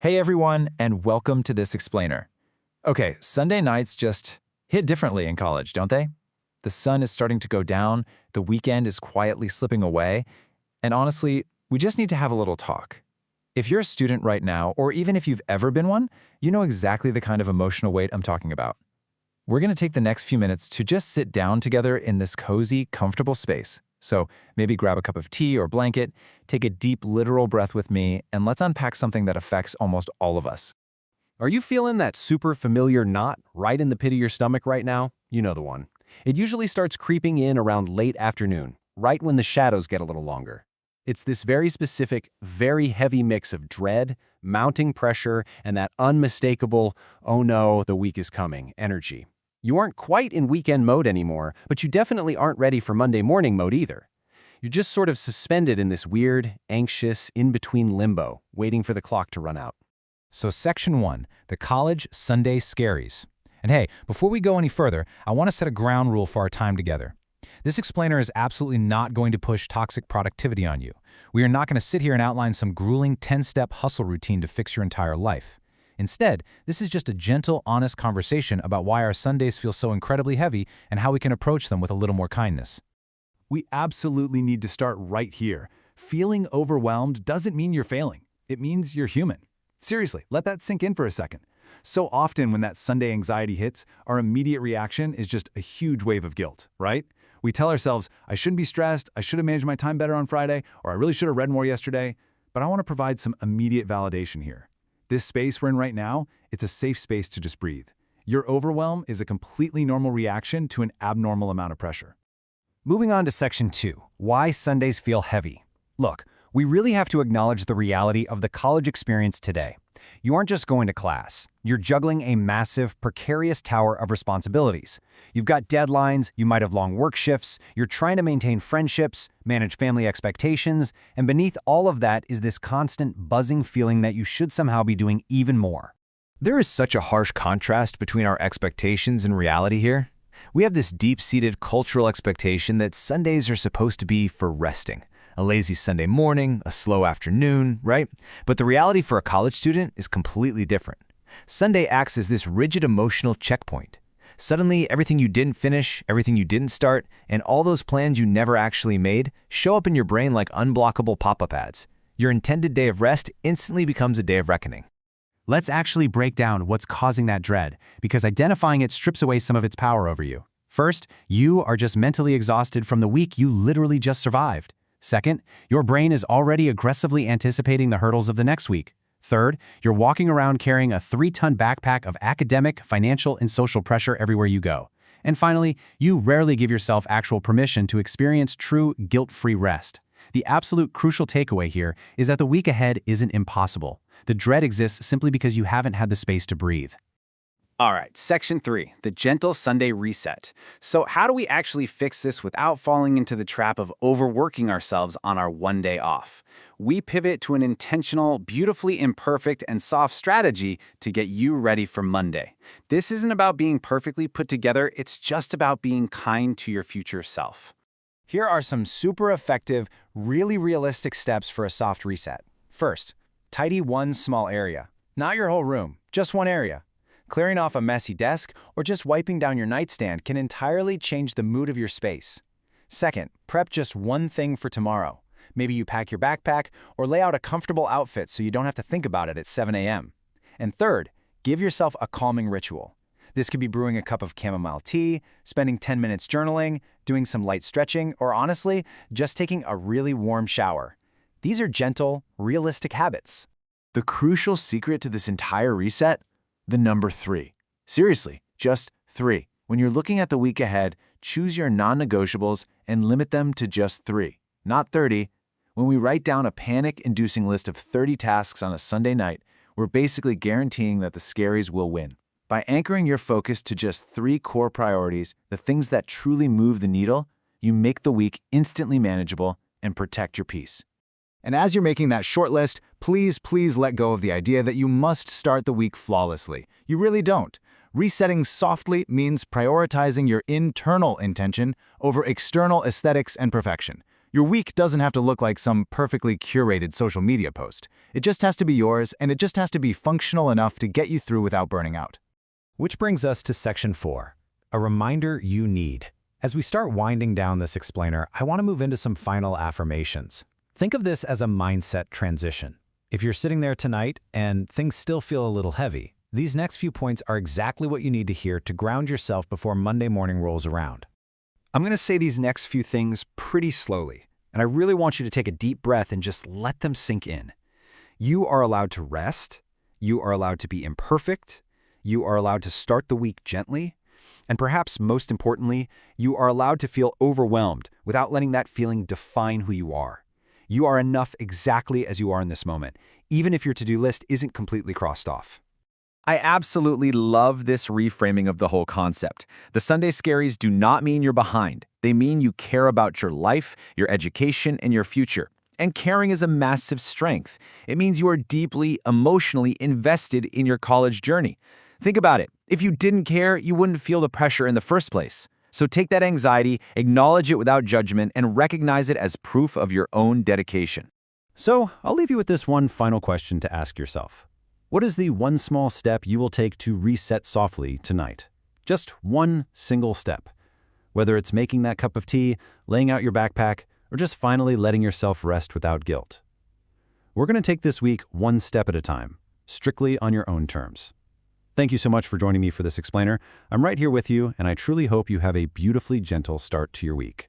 Hey everyone, and welcome to this explainer. Okay, Sunday nights just hit differently in college, don't they? The sun is starting to go down, the weekend is quietly slipping away, and honestly, we just need to have a little talk. If you're a student right now, or even if you've ever been one, you know exactly the kind of emotional weight I'm talking about. We're going to take the next few minutes to just sit down together in this cozy, comfortable space. So maybe grab a cup of tea or blanket, take a deep literal breath with me, and let's unpack something that affects almost all of us. Are you feeling that super familiar knot right in the pit of your stomach right now? You know the one. It usually starts creeping in around late afternoon, right when the shadows get a little longer. It's this very specific, very heavy mix of dread, mounting pressure, and that unmistakable, oh no, the week is coming, energy. You aren't quite in weekend mode anymore, but you definitely aren't ready for Monday morning mode either. You're just sort of suspended in this weird, anxious, in-between limbo, waiting for the clock to run out. So Section 1, the College Sunday Scaries. And hey, before we go any further, I want to set a ground rule for our time together. This explainer is absolutely not going to push toxic productivity on you. We are not going to sit here and outline some grueling 10-step hustle routine to fix your entire life. Instead, this is just a gentle, honest conversation about why our Sundays feel so incredibly heavy and how we can approach them with a little more kindness. We absolutely need to start right here. Feeling overwhelmed doesn't mean you're failing. It means you're human. Seriously, let that sink in for a second. So often when that Sunday anxiety hits, our immediate reaction is just a huge wave of guilt, right? We tell ourselves, I shouldn't be stressed, I should have managed my time better on Friday, or I really should have read more yesterday. But I want to provide some immediate validation here. This space we're in right now, it's a safe space to just breathe. Your overwhelm is a completely normal reaction to an abnormal amount of pressure. Moving on to Section 2, why Sundays feel heavy. Look, we really have to acknowledge the reality of the college experience today. You aren't just going to class. You're juggling a massive, precarious tower of responsibilities. You've got deadlines, you might have long work shifts, you're trying to maintain friendships, manage family expectations, and beneath all of that is this constant buzzing feeling that you should somehow be doing even more. There is such a harsh contrast between our expectations and reality here. We have this deep-seated cultural expectation that Sundays are supposed to be for resting. A lazy Sunday morning, a slow afternoon, right? But the reality for a college student is completely different. Sunday acts as this rigid emotional checkpoint. Suddenly, everything you didn't finish, everything you didn't start, and all those plans you never actually made show up in your brain like unblockable pop-up ads. Your intended day of rest instantly becomes a day of reckoning. Let's actually break down what's causing that dread, because identifying it strips away some of its power over you. First, you are just mentally exhausted from the week you literally just survived. Second, your brain is already aggressively anticipating the hurdles of the next week. Third, you're walking around carrying a 3-ton backpack of academic, financial, and social pressure everywhere you go. And finally, you rarely give yourself actual permission to experience true, guilt-free rest. The absolute crucial takeaway here is that the week ahead isn't impossible. The dread exists simply because you haven't had the space to breathe. All right, Section 3, the gentle Sunday reset. So how do we actually fix this without falling into the trap of overworking ourselves on our one day off? We pivot to an intentional, beautifully imperfect, and soft strategy to get you ready for Monday. This isn't about being perfectly put together, it's just about being kind to your future self. Here are some super effective, really realistic steps for a soft reset. First, tidy one small area. Not your whole room, just one area. Clearing off a messy desk or just wiping down your nightstand can entirely change the mood of your space. Second, prep just one thing for tomorrow. Maybe you pack your backpack or lay out a comfortable outfit so you don't have to think about it at 7 a.m. And third, give yourself a calming ritual. This could be brewing a cup of chamomile tea, spending 10 minutes journaling, doing some light stretching, or honestly, just taking a really warm shower. These are gentle, realistic habits. The crucial secret to this entire reset? The number 3. Seriously, just 3. When you're looking at the week ahead, choose your non-negotiables and limit them to just 3, not 30. When we write down a panic-inducing list of 30 tasks on a Sunday night, we're basically guaranteeing that the Scaries will win. By anchoring your focus to just 3 core priorities, the things that truly move the needle, you make the week instantly manageable and protect your peace. And as you're making that short list, please let go of the idea that you must start the week flawlessly. You really don't. Resetting softly means prioritizing your internal intention over external aesthetics and perfection. Your week doesn't have to look like some perfectly curated social media post. It just has to be yours, and it just has to be functional enough to get you through without burning out. Which brings us to section 4, a reminder you need. As we start winding down this explainer, I want to move into some final affirmations. Think of this as a mindset transition. If you're sitting there tonight and things still feel a little heavy, these next few points are exactly what you need to hear to ground yourself before Monday morning rolls around. I'm going to say these next few things pretty slowly, and I really want you to take a deep breath and just let them sink in. You are allowed to rest. You are allowed to be imperfect. You are allowed to start the week gently. And perhaps most importantly, you are allowed to feel overwhelmed without letting that feeling define who you are. You are enough exactly as you are in this moment, even if your to-do list isn't completely crossed off. I absolutely love this reframing of the whole concept. The Sunday Scaries do not mean you're behind. They mean you care about your life, your education, and your future. And caring is a massive strength. It means you are deeply, emotionally invested in your college journey. Think about it. If you didn't care, you wouldn't feel the pressure in the first place. So take that anxiety, acknowledge it without judgment, and recognize it as proof of your own dedication. So, I'll leave you with this one final question to ask yourself. What is the one small step you will take to reset softly tonight? Just one single step. Whether it's making that cup of tea, laying out your backpack, or just finally letting yourself rest without guilt. We're going to take this week one step at a time, strictly on your own terms. Thank you so much for joining me for this explainer. I'm right here with you, and I truly hope you have a beautifully gentle start to your week.